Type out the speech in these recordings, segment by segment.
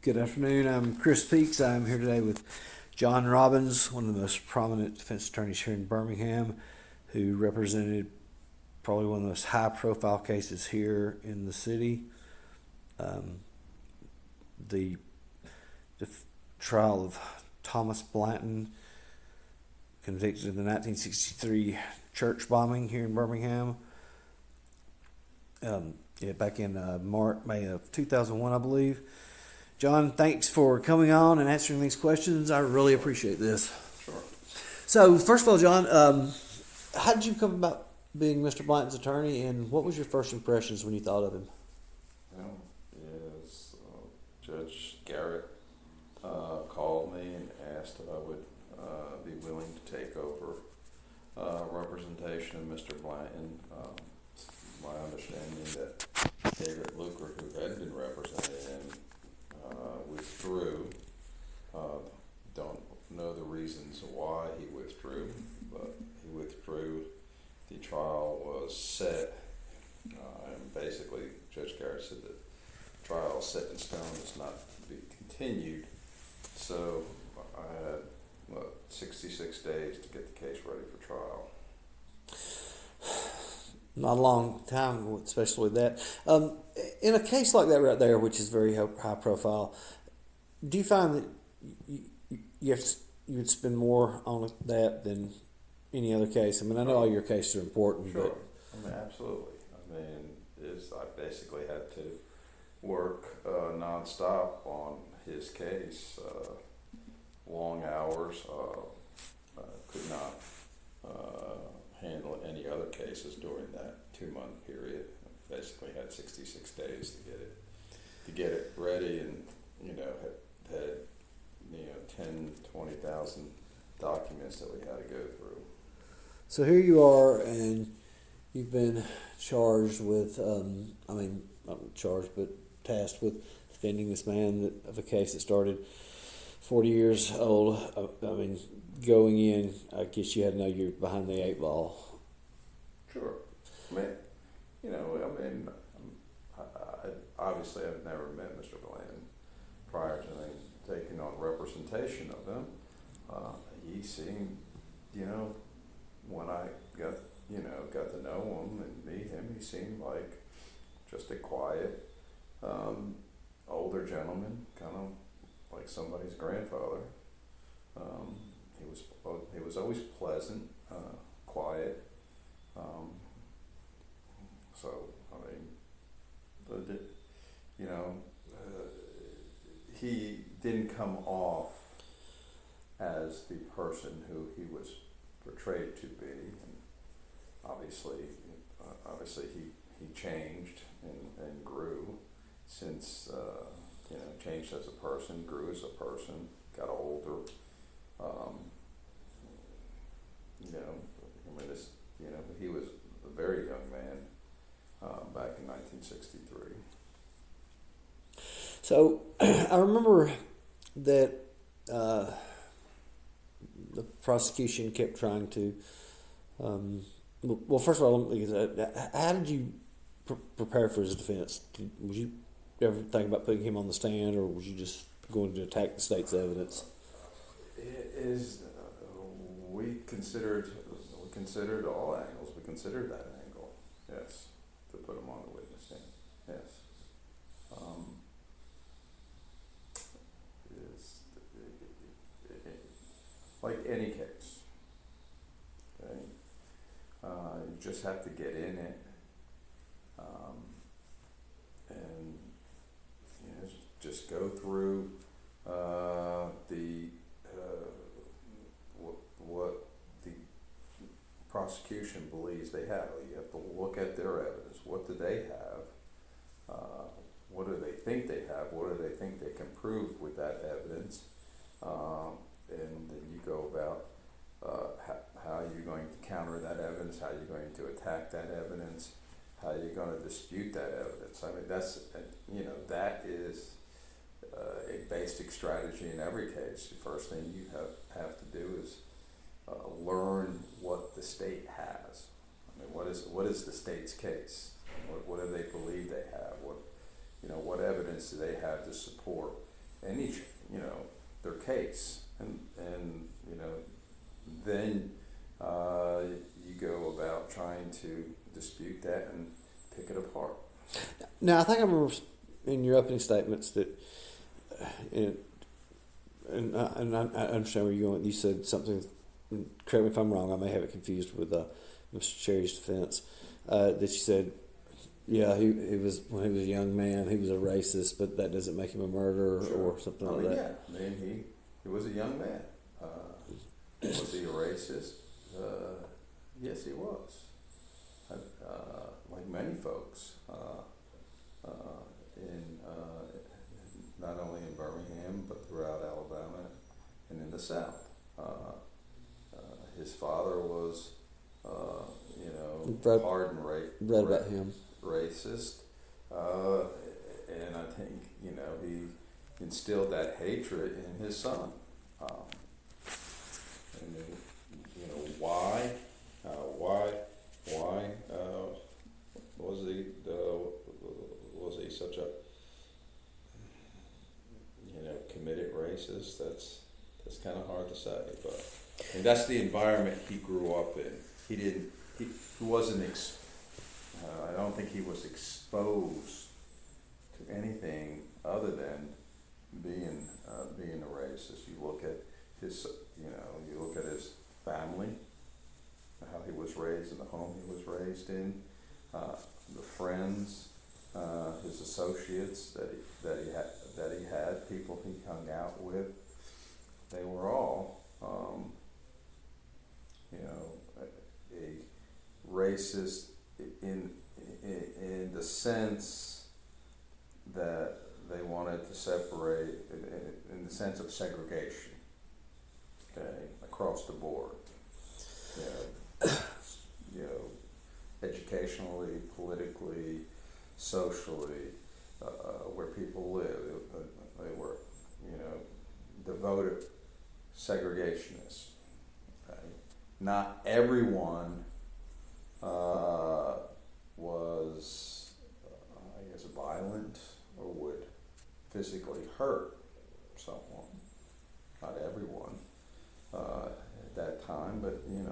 Good afternoon. I'm Chris Peaks. I'm here today with John Robbins, one of the most prominent defense attorneys here in Birmingham, who represented probably one of the most high-profile cases here in the city. The trial of Thomas Blanton, convicted in the 1963 church bombing here in Birmingham. Back in May of 2001, I believe. John, thanks for coming on and answering these questions. I really appreciate this. Sure. So, first of all, John, how did you come about being Mr. Blanton's attorney, and what was your first impressions when you thought of him? Well, yes, Judge Garrett called me and asked if I would be willing to take over representation of Mr. Blanton. My understanding that David Luker, who had been representing him, withdrew. Don't know the reasons why he withdrew, but he withdrew. The trial was set, and basically Judge Garrett said that the trial set in stone is not to be continued. So I had 66 days to get the case ready for trial. Not a long time, especially with that. In a case like that right there, which is very high profile, do you find that you would spend more on that than any other case? I mean, I know all your cases are important, Sure. but I mean, absolutely. I mean, I basically had to work nonstop on his case, long hours. Could not handle any other cases during that 2-month period. Basically had 66 days to get it ready, and had 10,000-20,000 documents that we had to go through. so here you are, and you've been charged with, not charged, but tasked with defending this man of a case that started 40 years old. Going in, I guess you had to know you're behind the 8 ball. Sure. Obviously I've never met Mr. Blanton prior to taking on representation of him. He seemed, when I got to know him and meet him, he seemed like just a quiet, older gentleman, kind of like somebody's grandfather. He was always pleasant, quiet. He didn't come off as the person who he was portrayed to be. And obviously he changed and grew since, changed as a person, grew as a person, got older. He was a very young man back in 1963. So I remember that the prosecution kept trying to. Well, first of all, how did you prepare for his defense? Was you ever think about putting him on the stand, or was you just going to attack the state's evidence? We considered all angles. We considered that angle, yes, to put him on the witness stand, yes. Like any case, okay? You just have to get in it, and just go through what the prosecution believes they have. You have to look at their evidence. What do they have? What do they think they have? What do they think they can prove with that evidence? And then you go about how you're going to counter that evidence, how you're going to attack that evidence, how you're going to dispute that evidence. I mean, that is a basic strategy in every case. The first thing you have to do is learn what the state has. I mean, what is the state's case? What do they believe they have? What evidence do they have to support any, their case, and then you go about trying to dispute that and pick it apart. Now, I think I remember in your opening statements that, and I understand where you're going. You said something. Correct me if I'm wrong. I may have it confused with Mr. Cherry's defense. That you said, yeah, he was when he was a young man, he was a racist, but that doesn't make him a murderer or something like that. Yeah, I mean, he was a young man. Was he a racist? Yes, he was. Like many folks, in not only in Birmingham but throughout Alabama and in the South. His father was, hardened Read about him. Racist, and I think he instilled that hatred in his son. And why was he such a committed racist? That's kind of hard to say, but that's the environment he grew up in. He wasn't. I don't think he was exposed to anything other than being a racist. You look at his family, how he was raised in the home he was raised in, the friends, his associates that he had, people he hung out with. They were all, a racist in the sense that they wanted to separate, in the sense of segregation, across the board. Educationally, politically, socially, where people live. They were, devoted segregationists. Okay? Not everyone was, violent or would physically hurt someone. Not everyone at that time, but you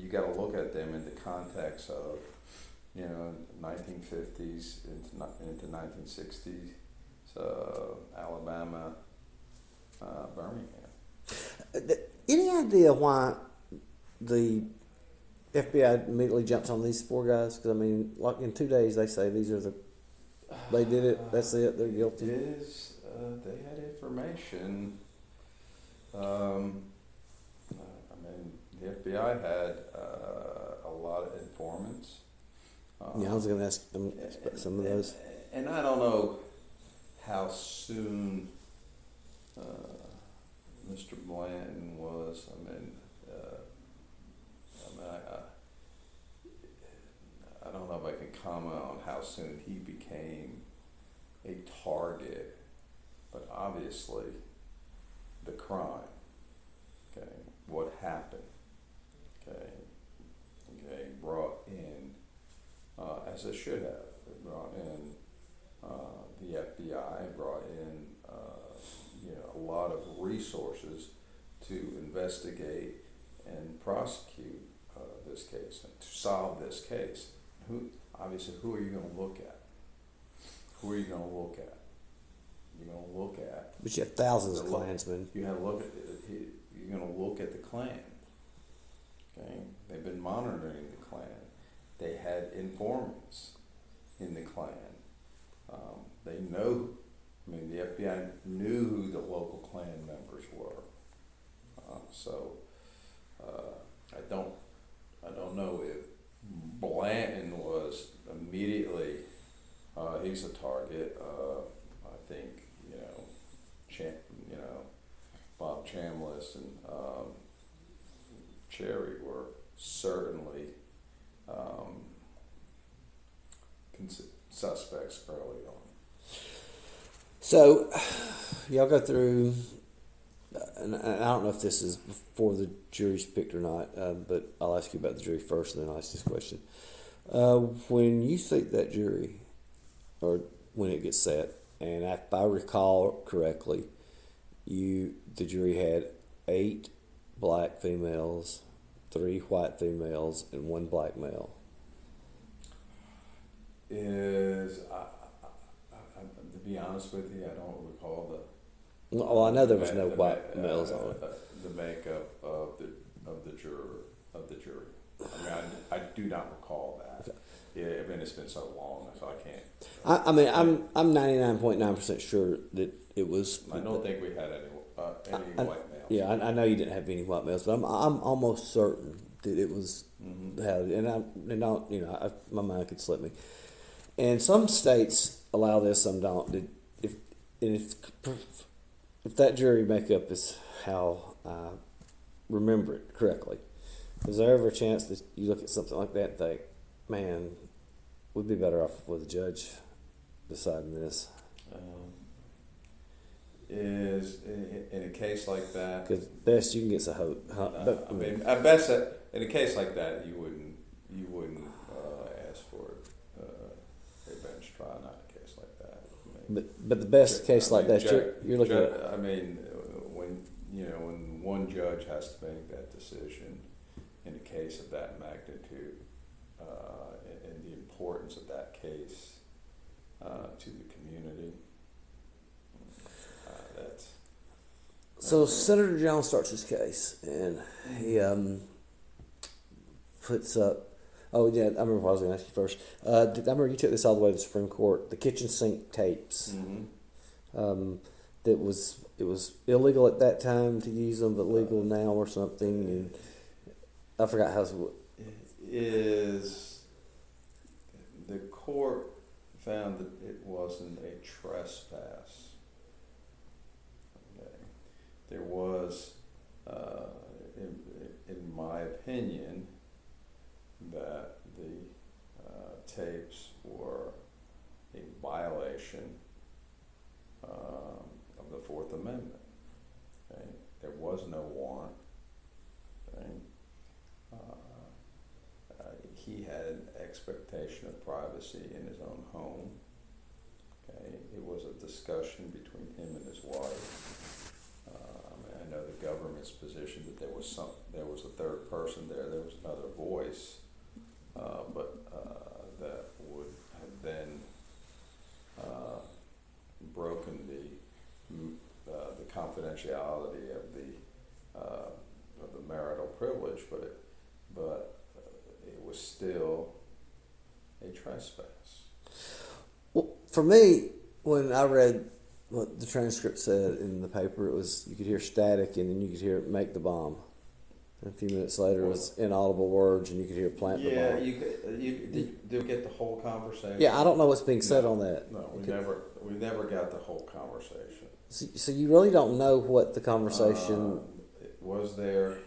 gotta look at them in the context of 1950s into 1960s, Alabama, Birmingham. Any idea why the FBI immediately jumps on these four guys? Because like in 2 days they say they did it. That's it. They're guilty. They had information. The FBI had a lot of informants. I was going to ask them some of those. And I don't know how soon Mr. Blanton was. I don't know if I can comment on how soon he became a target, but obviously the crime, what happened, brought in, as it should have, it brought in the FBI, brought in a lot of resources to investigate and prosecute this case and to solve this case. Who are you going to look at? Who are you going to look at? You're going to look at. But you have thousands of Klansmen. You're going to look at the Klan. Okay, they've been monitoring the Klan. They had informants in the Klan. They know. The FBI knew who the local Klan members were. I don't know if Blanton was immediately. He's a target. I think Bob Chambliss and Cherry were certainly suspects early on. So, y'all go through, and I don't know if this is before the jury's picked or not, but I'll ask you about the jury first, and then I'll ask this question. When you think that jury, or when it gets set, and if I recall correctly, the jury had 8 black females, 3 white females, and 1 black male. To be honest with you, I don't recall Well, I know there was no white males on it. the makeup of the jury. I mean, I do not recall that. Okay. Yeah, I mean, it's been so long, so I can't. I mean, I'm 99.9% sure that it was. I don't think we had any white males. Yeah, I know you didn't have any white males, but I'm almost certain that it was how. My mind could slip me. And some states allow this, some don't. If that jury makeup is how I remember it correctly, is there ever a chance that you look at something like that and think, man, we'd be better off with a judge deciding this? Is in a case like that, Because best you can get is a hope. I bet that in a case like that, you wouldn't ask for a bench trial, not a case like that. I mean, but the best case like that, you're looking at. I mean, when one judge has to make that decision in a case of that magnitude, and the importance of that case to the community. So Senator Jones starts his case, and he puts up. Oh yeah, I remember what I was going to ask you first. I remember you took this all the way to the Supreme Court. The kitchen sink tapes. Mm-hmm. It was illegal at that time to use them, but legal now or something. And I forgot how. Is the court found that it wasn't a trespass. Okay. There was, in my opinion, that the tapes were a violation of the Fourth Amendment. Okay. There was no warrant. Okay. He had an expectation of privacy in his own home. Okay, it was a discussion between him and his wife. I know the government's position that there was a third person there. There was another voice, but that would have then broken the confidentiality of the marital privilege, but it was still a trespass. Well, for me, when I read what the transcript said in the paper, it was you could hear static, and then you could hear "make the bomb." And a few minutes later, it was inaudible words, and you could hear "plant the bomb." Yeah, you did get the whole conversation. Yeah, I don't know what's being said on that. No, we never got the whole conversation. So you really don't know what the conversation was there.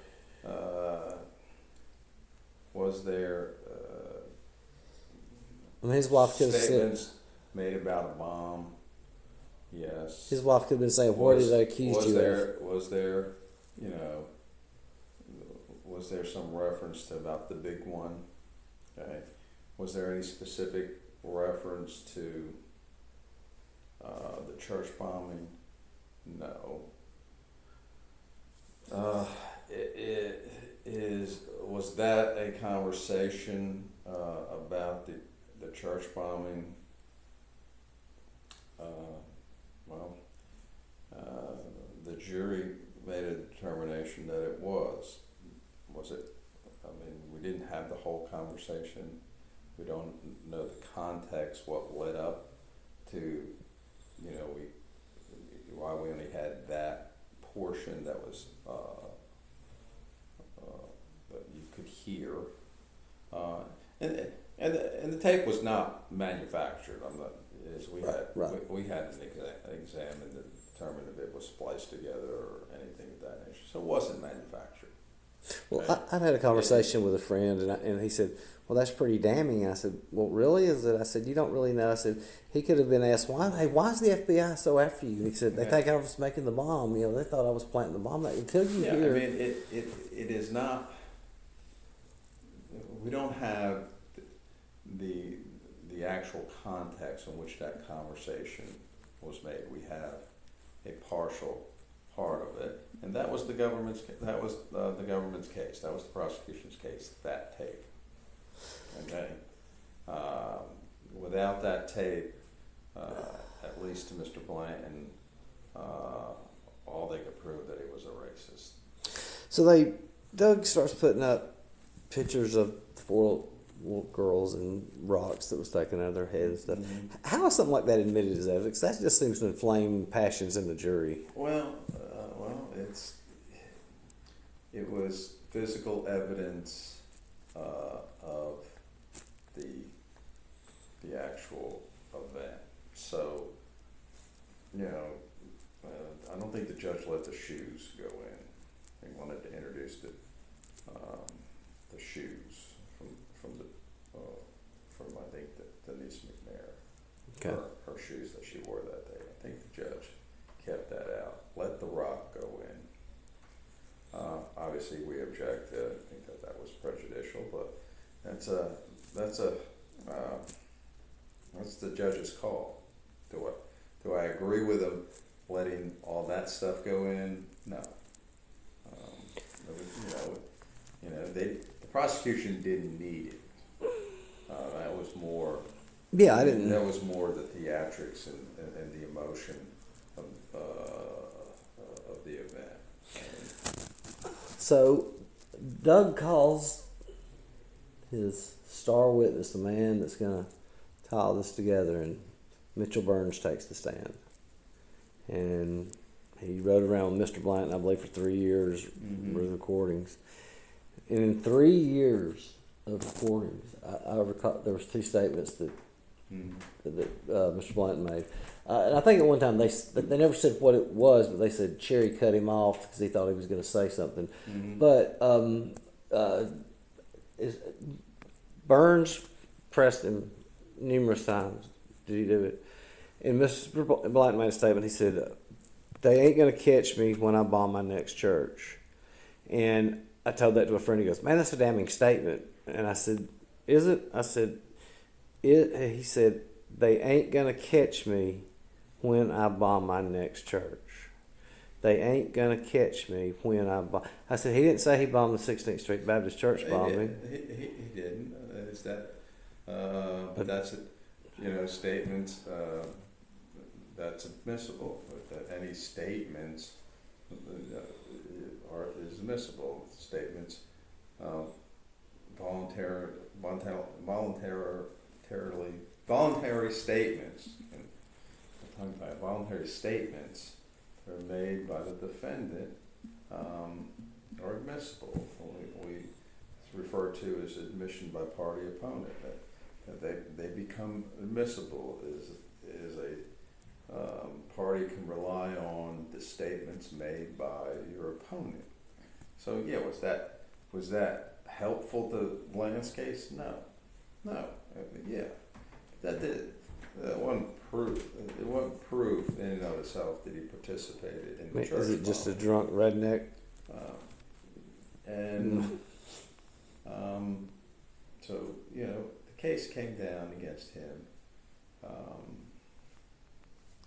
I mean, his wife could have statements said made about a bomb? Yes. His wife could have been saying, "What did they accuse you of?" Was there some reference to about the big one? Okay. Was there any specific reference to the church bombing? No. Was that a conversation about the church bombing? The jury made a determination that it was. Was it? I mean, we didn't have the whole conversation. We don't know the context, what led up to, why we only had that portion that was that you could hear, and the tape was not manufactured. We hadn't examined and determined if it was spliced together or anything of that nature. So it wasn't manufactured. Well, Okay. I've had a conversation with a friend, and he said, "Well, that's pretty damning." I said, "Well, really? Is it?" I said, "You don't really know." I said, "He could have been asked, why is the FBI so after you?" He said, "They think I was making the bomb. They thought I was planting the bomb." Until you hear, I mean, it is not. We don't have actual context in which that conversation was made. We have a partial part of it, and that was the government's case. That was the prosecution's case. That tape. Okay. Without that tape, at least to Mr. Blanton, all they could prove that he was a racist. So Doug starts putting up pictures of 4 little girls and rocks that was taken out of their head and stuff. Mm-hmm. How is something like that admitted as evidence? That just seems to inflame passions in the jury. Well, it was physical evidence of the actual event. So, I don't think the judge let the shoes go in. He wanted to introduce the shoes from I think Denise McNair. Okay. Her shoes that she wore that day. I think the judge kept that out. Let the rock go in. Obviously, we object. I think that was prejudicial, but that's the judge's call. Do I agree with him letting all that stuff go in? No. The prosecution didn't need it. That was more. Yeah, I didn't. That was more the theatrics and the emotion of the event. So, Doug calls his star witness, the man that's going to tie all this together, and Mitchell Burns takes the stand. And he rode around with Mr. Blanton, I believe, for 3 years with recordings. And in 3 years of recordings, I recall there was 2 statements that Mr. Blanton made. And I think at one time they never said what it was, but they said Cherry cut him off because he thought he was going to say something. Mm-hmm. But Burns pressed him numerous times. Did he do it? And Mr. Blanton made a statement. He said, "They ain't going to catch me when I bomb my next church." And I told that to a friend. He goes, "Man, that's a damning statement." And I said, "Is it?" I said, he said, "They ain't going to catch me when I bomb my next church. They ain't going to catch me when I bomb." I said, he didn't say he bombed the 16th Street Baptist Church bombing. He didn't. It's that, but that's it. Statements, that's admissible. That any statements is admissible. Statements, voluntary statements. And I'm talking about voluntary statements that are made by the defendant are admissible. It's referred to as admission by party opponent. That they become admissible is a party can rely on the statements made by your opponent. So yeah, was that helpful to Blanton's case? No. That wasn't proof. It wasn't proof in and of itself that he participated in the church. Is it just a drunk redneck? So the case came down against him.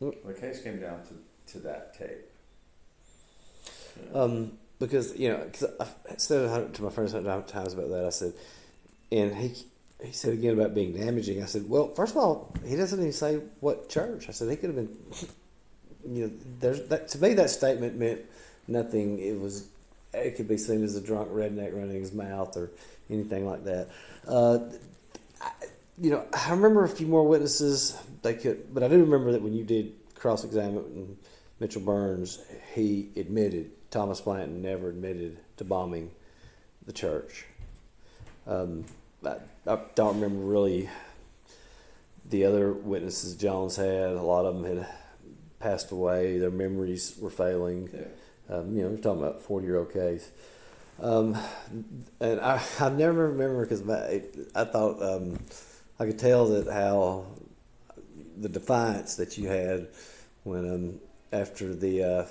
The case came down to that tape. Because I said to my friends times about that. I said, and he said again about being damaging. I said, well, first of all, he doesn't even say what church. I said he could have been, to me that statement meant nothing. It could be seen as a drunk redneck running his mouth or anything like that. I remember a few more witnesses but I do remember that when you did cross-examine Mitchell Burns, he admitted, Thomas Blanton never admitted to bombing the church. I don't remember really the other witnesses Jones had. A lot of them had passed away. Their memories were failing. Yeah. We're talking about a 40-year-old case. And I never remember because I thought I could tell that how the defiance that you had when after the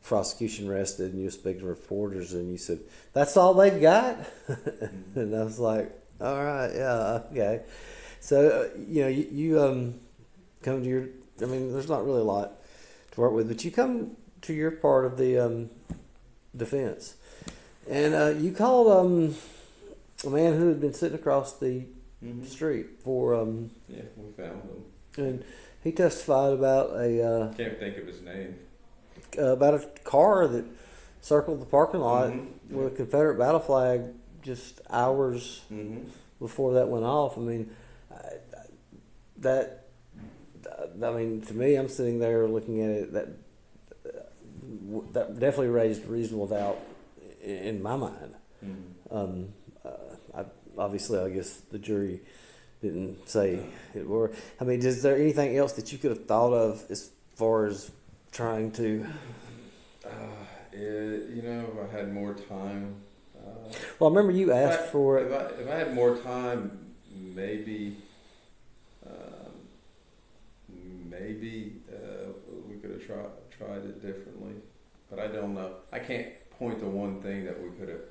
prosecution rested and you were speaking to reporters and you said, "That's all they've got?" And I was like, "All right, yeah, okay." So you come to your. I mean, there's not really a lot to work with, but you come to your part of the defense, and you called a man who had been sitting across the street for Yeah, we found him. and he testified about a Can't think of his name. about a car that circled the parking lot Mm-hmm. with a Confederate battle flag just hours Mm-hmm. before that went off. I mean, that. I mean, to me, I'm sitting there looking at it. That definitely raised reasonable doubt in my mind. Mm-hmm. Obviously, I guess the jury didn't say it were. I mean, is there anything else that you could have thought of as far as trying to? If I had more time. Well, I remember you asked for it. If I had more time, maybe we could have tried it differently. But I don't know. I can't point to one thing that we could have.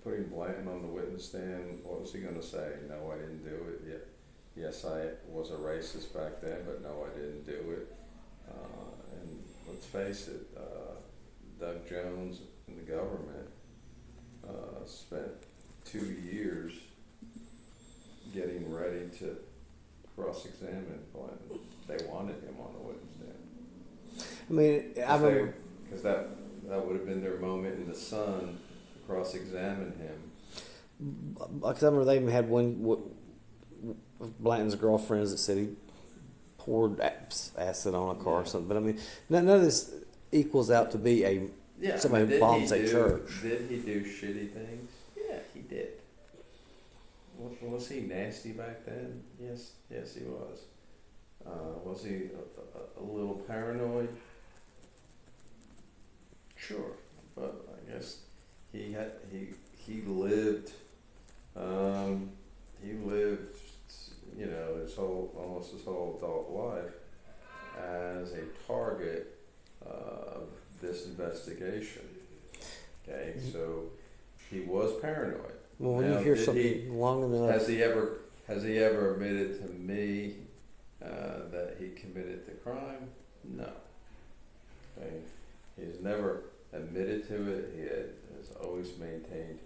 Putting Blanton on the witness stand. What was he going to say? No, I didn't do it. Yet, yes, I was a racist back then, but no, I didn't do it. And let's face it, Doug Jones and the government spent 2 years getting ready to cross-examine Blanton. They wanted him on the witness stand. I mean, I remember because that would have been their moment in the sun to cross-examine him. Because I remember they even had one of Blanton's girlfriends that said he poured acid on a car or something. But I mean, none of this equals out to be somebody who bombs a church. Did he do shitty things? Yeah, he did. Was he nasty back then? Yes, he was. Was he a little paranoid? Sure, but I guess he lived almost his whole adult life as a target of this investigation. Okay, so he was paranoid. Well, when you hear something long enough, Has he ever admitted to me that he committed the crime? No. Okay. He's never admitted to it. He has always maintained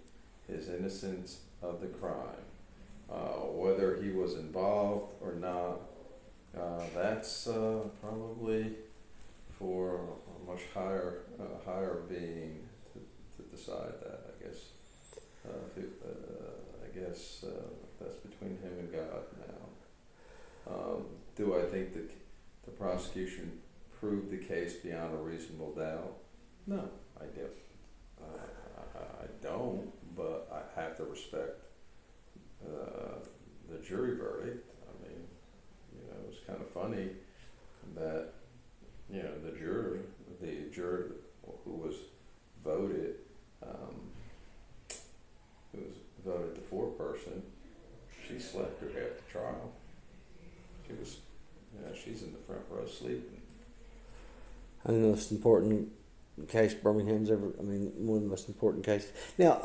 his innocence of the crime. Whether he was involved or not, that's probably for a much higher being to decide that. I guess that's between him and God now. Do I think that the prosecution proved the case beyond a reasonable doubt? No, I do. I don't, but I have to respect the jury verdict. I mean, it was kind of funny that the juror who was voted, the foreperson, she slept through half the trial. She's in the front row sleeping. I think the most important case Birmingham's ever. I mean, one of the most important cases. Now,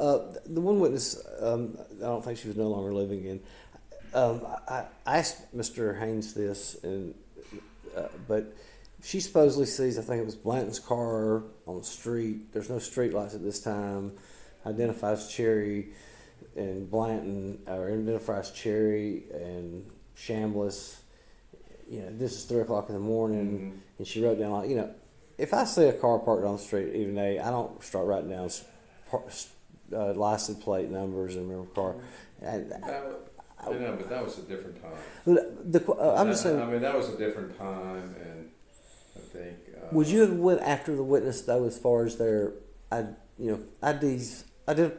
the one witness, I don't think she was no longer living in. I asked Mr. Haynes this, but she supposedly sees. I think it was Blanton's car on the street. There's no street lights at this time. Identifies Cherry and Blanton, or identifies Cherry and Chambliss. This is 3:00 in the morning, and she wrote down if I see a car parked on the street, even I don't start writing down license plate numbers and remember car. But that was a different time. I'm just saying. I mean, that was a different time, and I think. Would you have went after the witness though, as far as their, IDs,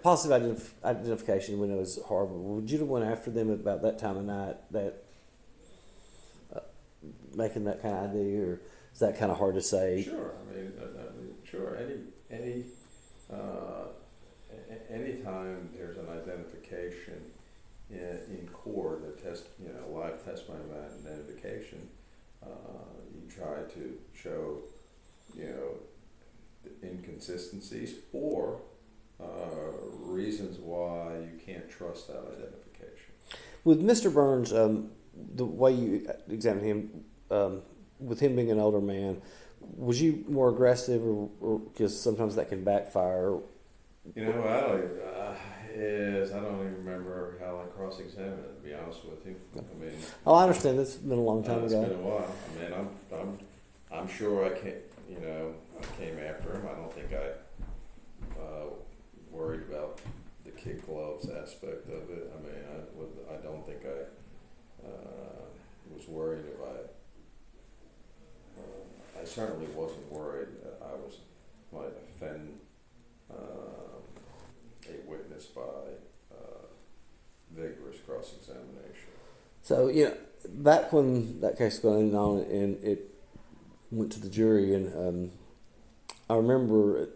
positive identification when it was horrible? Would you have went after them about that time of night, that making that kind of ID, or is that kind of hard to say? Sure. I mean, sure. Anytime there's an identification in court, live testimony about identification, you try to show, inconsistencies or reasons why you can't trust that identification. With Mr. Burns, the way you examined him, with him being an older man, was you more aggressive, or because sometimes that can backfire? You know, I don't even remember how I cross-examined it, to be honest with you. I mean, I understand. It's been a long time it's ago. been a while. I mean, I'm sure I can't. You know, I came after him. I don't think I worried about the kid gloves aspect of it. I mean, I don't think I was worried if I certainly wasn't worried that I might offend a witness by vigorous cross-examination. So, back when that case was going on and it went to the jury, and I remember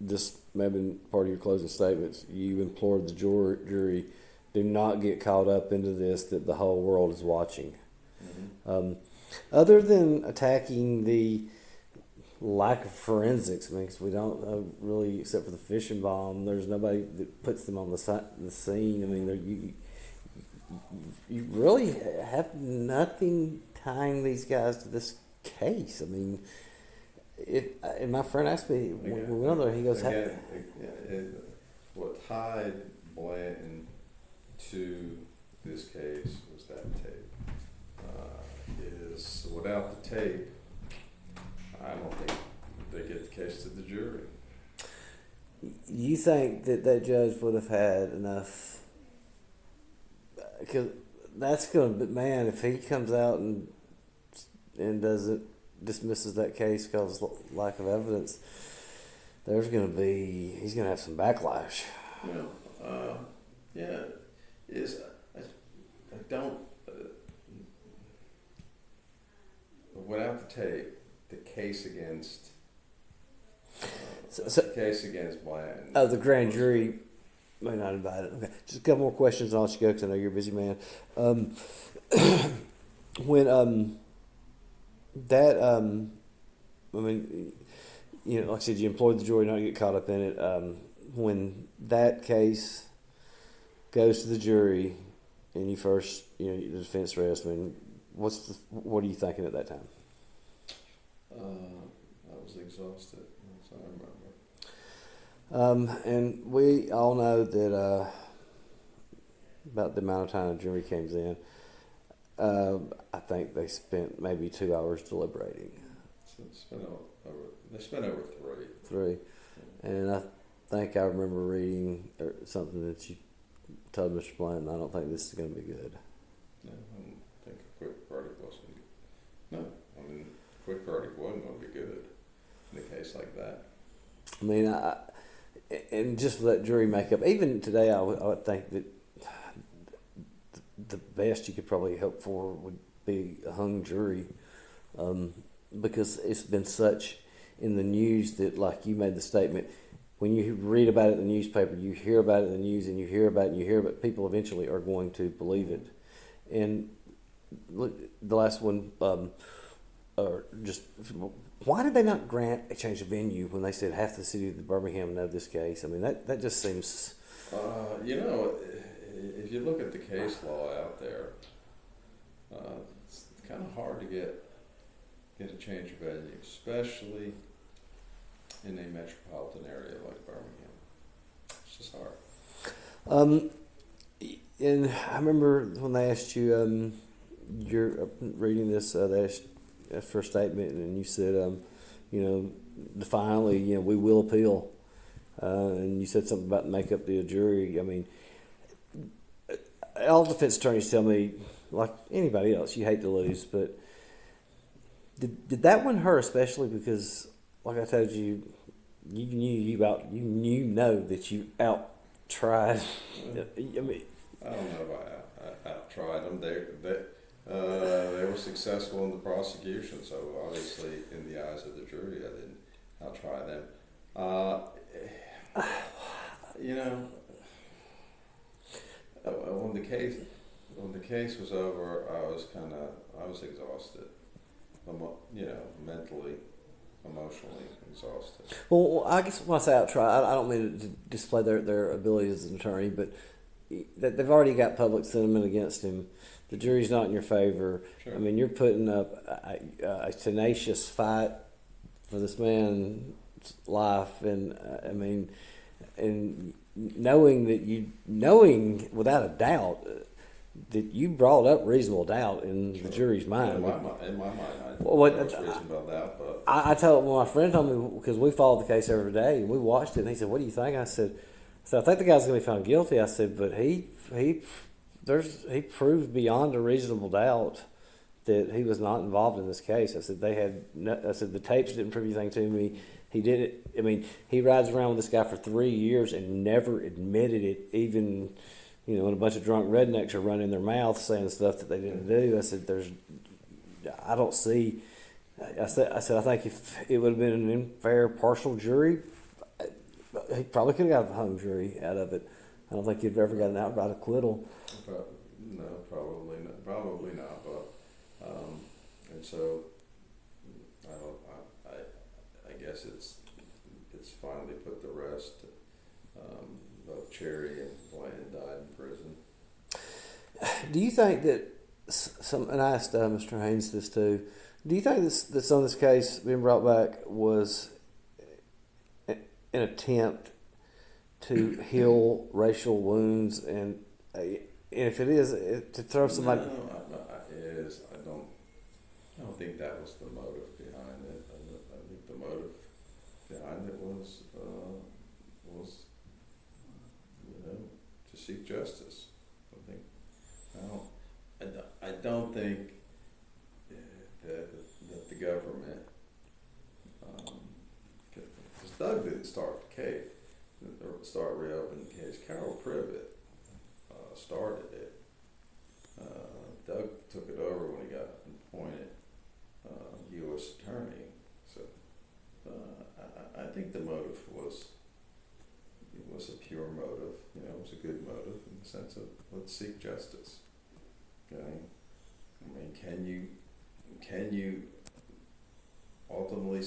this may have been part of your closing statements. You implored the jury, do not get caught up into this, that the whole world is watching. Mm-hmm. Other than attacking the lack of forensics, because we don't know really, except for the fishing bomb, there's nobody that puts them on the scene. I mean, you really have nothing tying these guys to this case. I mean, and my friend asked me when we went there, he goes, what tied Blanton to this case was that tape. Is without the tape, I don't think they get the case to the jury. You think that judge would have had enough? Because that's going to, man, if he comes out and dismisses that case because of lack of evidence, he's going to have some backlash. I don't. Without the tape, the case against Blanton. Oh, the grand jury may not invite it. Okay, just a couple more questions, and I'll let you go because I know you're a busy man. When like I said, you implored the jury not to get caught up in it. When that case goes to the jury, and you first, the defense rests, what are you thinking at that time? I was exhausted. That's all I remember. And we all know that about the amount of time the jury comes in, I think they spent maybe 2 hours deliberating. So they spent over three. And I think I remember reading something that you told Mr. Blanton, I don't think this is going to be good. No, I don't think a quick verdict wasn't good. No, I mean, a quick verdict wasn't going to be good in a case like that. I mean, and just let jury make up. Even today, I would think that the best you could probably hope for would be a hung jury, because it's been such in the news that, like you made the statement, when you read about it in the newspaper, you hear about it in the news, and you hear about it, and you hear about it, people eventually are going to believe it. And the last one, why did they not grant a change of venue when they said half the city of Birmingham know this case? I mean, that just seems... if you look at the case law out there, it's kind of hard to get a change of venue, especially in a metropolitan area like Birmingham. It's just hard. And I remember when they asked you, you're reading this, they asked for a statement, and you said, defiantly, we will appeal. And you said something about make up the jury. I mean, all defense attorneys tell me, like anybody else, you hate to lose, but did that one hurt especially because, like I told you, you know that you out-tried. I mean, I don't know if I out-tried them. They were successful in the prosecution, so obviously in the eyes of the jury, I didn't out-try them. When the case was over, I was exhausted, mentally, emotionally, and exhausted. Well, I guess when I say out try, I don't mean to display their ability as an attorney, but they've already got public sentiment against him. The jury's not in your favor. Sure. I mean, you're putting up a tenacious fight for this man's life, and I mean, and knowing without a doubt that you brought up reasonable doubt in the jury's mind. In my mind, I What was reasonable doubt, but I told my friend told me, because we followed the case every day and we watched it, and he said, "What do you think?" I said, "I think the guy's going to be found guilty." I said, "But he proved beyond a reasonable doubt that he was not involved in this case." I said I said the tapes didn't prove anything to me. He did it. I mean, he rides around with this guy for 3 years and never admitted it, even, when a bunch of drunk rednecks are running their mouths saying stuff that they didn't do. I said, I don't see. I said, I think if it would have been an unfair, partial jury, he probably could have got a hung jury out of it. I don't think he'd ever got an outright acquittal. no, probably not. But and so I guess it's finally put to rest. Both Cherry and Blanton died in prison. Do you think that and I asked Mr. Haynes this too, do you think that some of this case being brought back was an attempt to heal racial wounds, and if it is, to throw somebody... No, it is. I don't think that was the motive behind it. I think the motive behind it was to seek justice. I don't think that the government, because Doug didn't start the case, start reopening the case. Carol Privet started it. Doug took it over when he got appointed U.S. attorney. So I think the motive was a pure motive. It was a good motive in the sense of let's seek justice. Okay, I mean, can you ultimately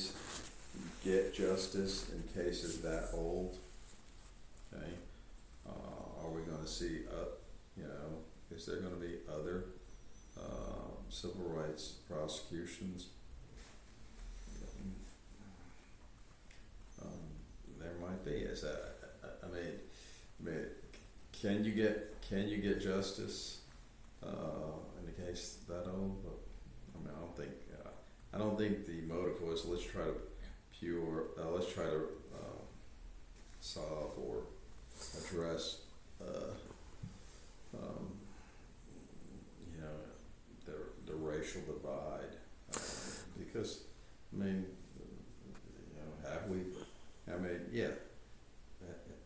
get justice in cases that old? Okay, are we going to see is there going to be other civil rights prosecutions? There might be. I mean, can you get justice in a case that old? But I mean, I don't think the motive was let's try to solve or address the racial divide, because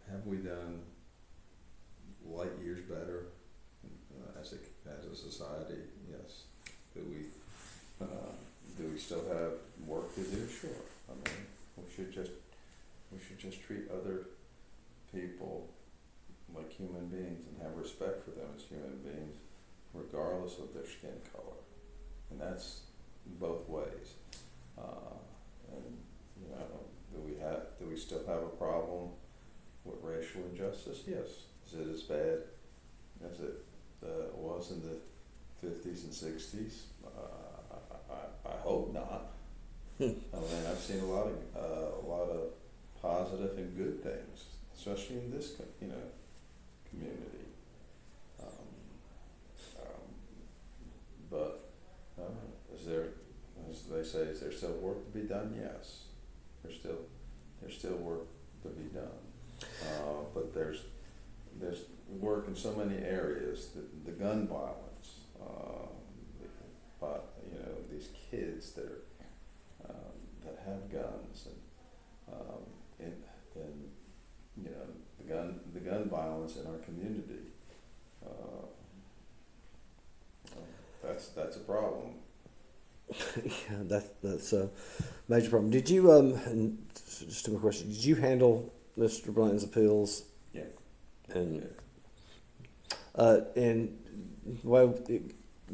have we done light years better as a society? Yes. Do we still have work to do? Sure. I mean, we should just treat other people like human beings and have respect for them as human beings, regardless of their skin color, and that's both ways. Do we still have a problem with racial injustice? Yes. Is it as bad as it was in the 50s and 60s? I hope not. I mean, I've seen a lot of positive and good things, especially in this community. But as they say, is there still work to be done? Yes, there's still work to be done. But there's work in so many areas. The gun violence, these kids that have guns, and the gun violence in our community. That's a problem. Yeah, that's a major problem. Did you and just a quick question? Did you handle Mr. Blanton's appeals? Yeah. And with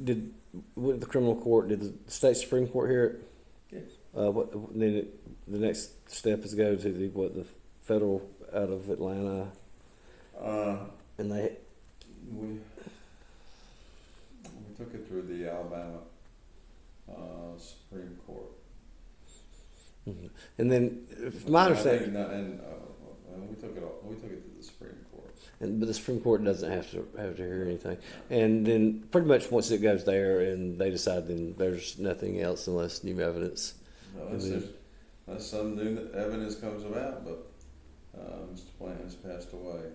the criminal court, did the state Supreme Court hear it? Yes. The next step is to go to the federal out of Atlanta, and they we took it through the Alabama Supreme Court. Mhm. And then, from my understanding, We took it to the Supreme Court. but the Supreme Court doesn't have to hear anything. And then, pretty much once it goes there, and they decide, then there's nothing else unless new evidence. Unless some new evidence comes about, but Mr. Blanton has passed away.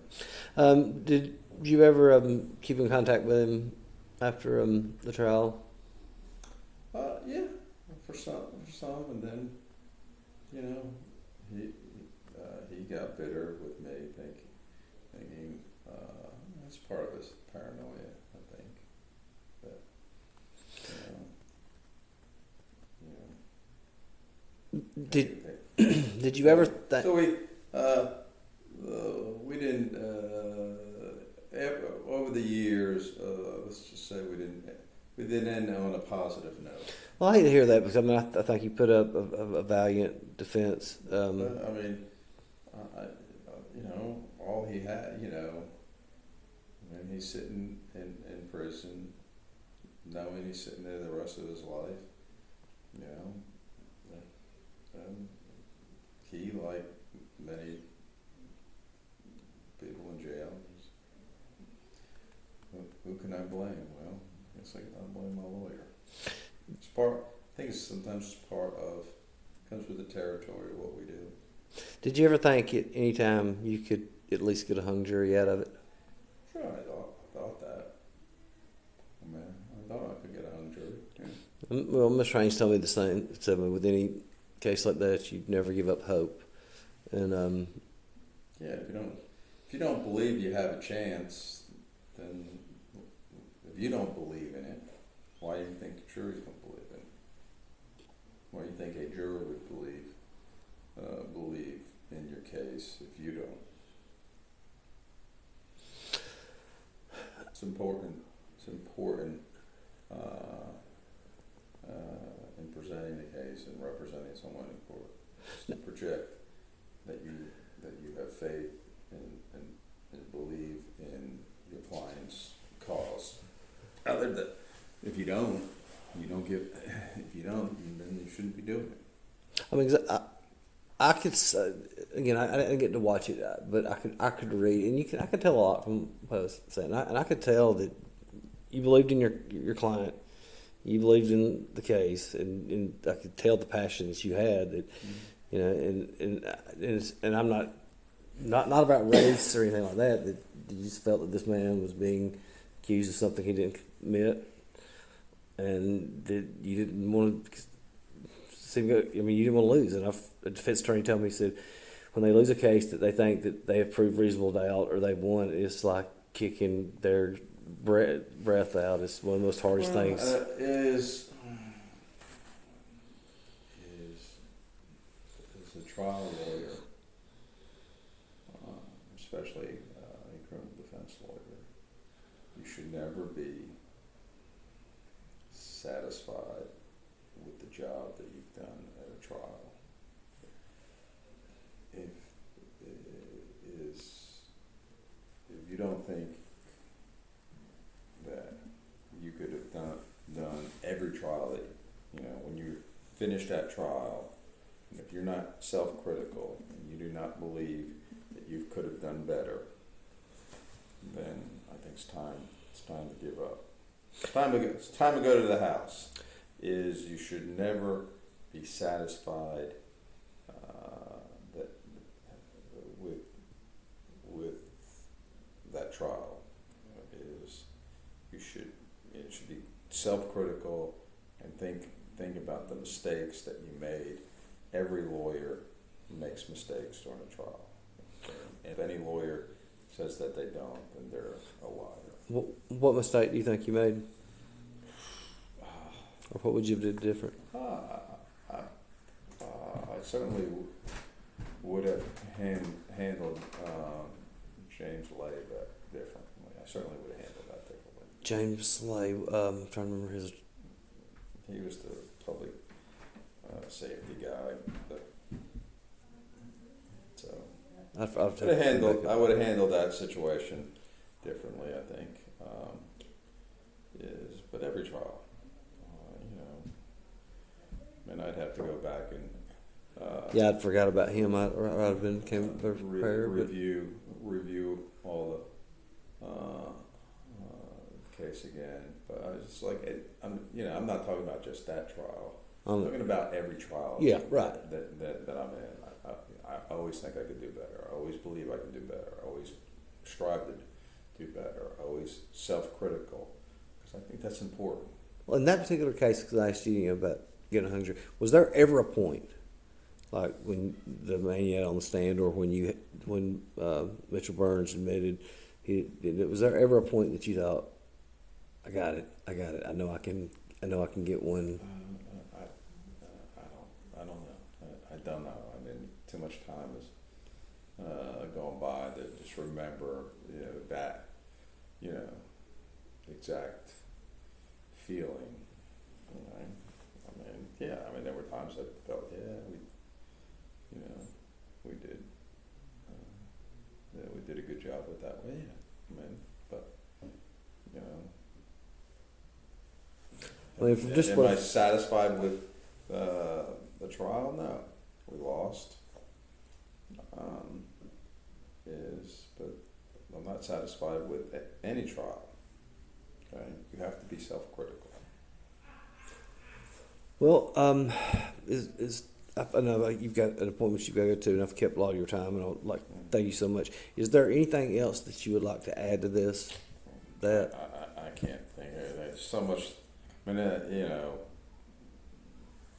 Did you ever keep in contact with him after the trial? Yeah, for some, and then he got bitter with me, thinking it's part of his paranoia. I think that Did you ever think? So we didn't over the years. Let's just say we didn't end on a positive note. Well, I hate to hear that because I think you put up a valiant defense. But, all he had, when he's sitting in prison, knowing he's sitting there the rest of his life, he, like many people in jail, who can I blame? Well, I guess I can blame my lawyer. I think it's sometimes comes with the territory of what we do. Did you ever think at any time you could at least get a hung jury out of it? Sure, I thought that. I thought I could get a hung jury. Yeah. Well, Ms. Range told me the same. Said with any case like that, you'd never give up hope. And yeah, if you don't believe you have a chance, then if you don't believe in it, why do you think the jury's going to believe in it? Why do you think a juror would believe in your case if you don't? It's important. In presenting the case and representing someone in court, to project that you have faith and believe in your client's cause. If you don't, then you shouldn't be doing it. I mean, I could again. I didn't get to watch it, but I could read, and I could tell a lot from what I was saying, and I could tell that you believed in your client, you believed in the case, and I could tell the passion that you had. That and I'm not about race or anything like that. That you just felt that this man was being accused of something he didn't commit, and that you didn't want to. You didn't want to lose. And a defense attorney told me, he said, when they lose a case that they think that they have proved reasonable doubt or they've won, it's like kicking their breath out. It's one of the most hardest things. Is a trial lawyer, especially a criminal defense lawyer, you should never be satisfied with the job that you've done at a trial. If you don't think that you could have done every trial that when you finish that trial, and if you're not self-critical and you do not believe that you could have done better, then I think it's time to give up. It's time to go to the house. You should never be satisfied with that trial. You should be self-critical and think about the mistakes that you made. Every lawyer makes mistakes during a trial. If any lawyer says that they don't, then they're a liar. What mistake do you think you made? Or what would you have did different? I certainly would have handled James Lay differently. I certainly would have handled that differently. James Lay, I'm trying to remember his. He was the public a safety guy. But, so I would have handled that situation differently, I think. But every trial, and I'd have to go back and yeah, I'd forgot about him. I'd have been prepared. Review all the case again. But I was just like, I'm not talking about just that trial. I'm talking about every trial. Yeah, right. That I'm in. I always think I could do better. I always believe I can do better. I always strive to do better. I always self-critical, because I think that's important. Well, in that particular case, because I asked you about getting a hung jury, was there ever a point, like when the man you had on the stand, or when Mitchell Burns admitted was there ever a point that you thought, I got it, I know I can get one? I don't know. I mean, too much time has gone by to just remember, that, exact feeling. There were times I felt, we did, we did a good job with that. Well, but, am I satisfied with the trial? No, we lost. But I'm not satisfied with any trial. Okay, you have to be self-critical. Well, I know you've got an appointment you've got to go to, and I've kept a lot of your time, and I'd like thank you so much. Is there anything else that you would like to add to this? That I can't think of it. There's so much.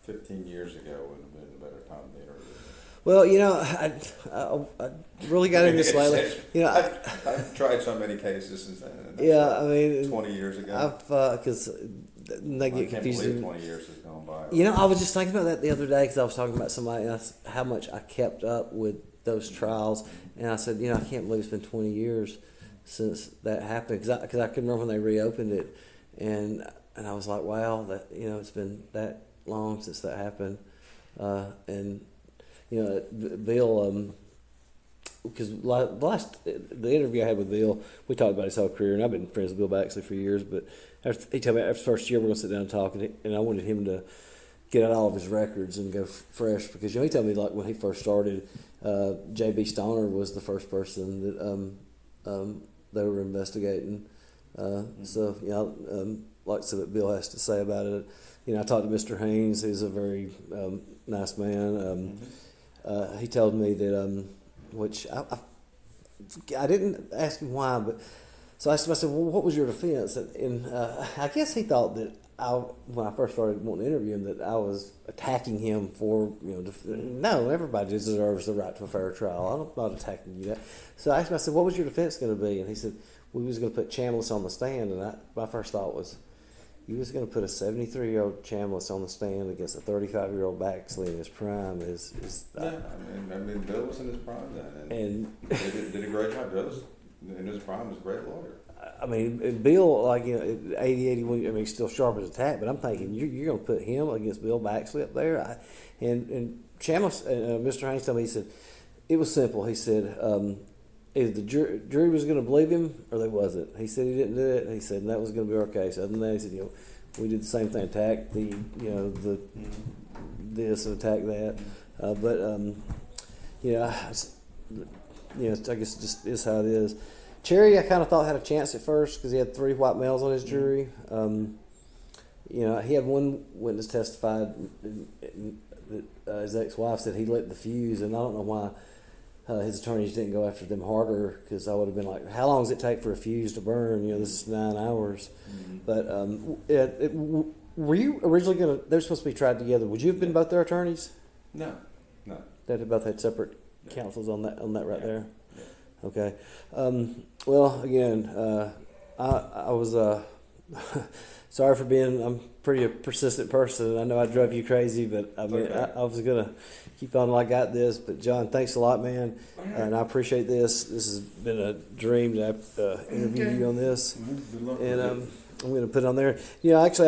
15 years ago would have been a better time to interview. Well, I really got into this lately. I've tried so many cases since then. Yeah, 20 years ago. Because they get confusing. 20 years has gone by. I was just thinking about that the other day, because I was talking about somebody and how much I kept up with those trials, and I said, I can't believe it's been 20 years since that happened, because I can remember when they reopened it, and I was like, wow, that it's been that long since that happened, and Bill, because the interview I had with Bill, we talked about his whole career, and I've been friends with Bill Baxley for years, but he told me after the first year we're going to sit down and talk, and I wanted him to get out all of his records and go fresh, because he told me, like, when he first started, J.B. Stoner was the first person that they were investigating. Like so that Bill has to say about it. I talked to Mr. Haynes, who's a very nice man. He told me that, which I didn't ask him why, but so I asked him, I said, well, what was your defense? And I guess he thought that when I first started wanting to interview him, that I was attacking him for, no, everybody deserves the right to a fair trial. I'm not attacking you. So I asked him, I said, what was your defense going to be? And he said, we was going to put Chambliss on the stand. And my first thought was, he was going to put a 73-year-old Chambliss on the stand against a 35-year-old Baxley in his prime. Bill was in his prime then, and did a great job. Bill was in his prime, was a great lawyer. Bill, at 80, 81, he's still sharp as a tack, but I'm thinking you're going to put him against Bill Baxley up there. And Chambliss, Mr. Haynes told me, he said, it was simple. He said, either the jury was going to believe him or they wasn't. He said he didn't do it. He said, and that was going to be our case. Other than that, he said, we did the same thing, attack this and attack that. I guess it just is how it is. Cherry, I kind of thought had a chance at first because he had 3 white males on his jury. He had one witness testified that his ex-wife said he lit the fuse, and I don't know why his attorneys didn't go after them harder, because I would have been like, how long does it take for a fuse to burn? This is 9 hours. But were you originally they're supposed to be tried together. Would you have been both their attorneys? No. They both had separate counsels on that right there? Yeah. Okay. Well, again, I was sorry for being, I'm pretty a persistent person, and I know I drove you crazy, but I was going to keep on like I got this. But John, thanks a lot, man. And I appreciate this. This has been a dream to interview you on this. Good luck and I'm going to put it on there. Actually,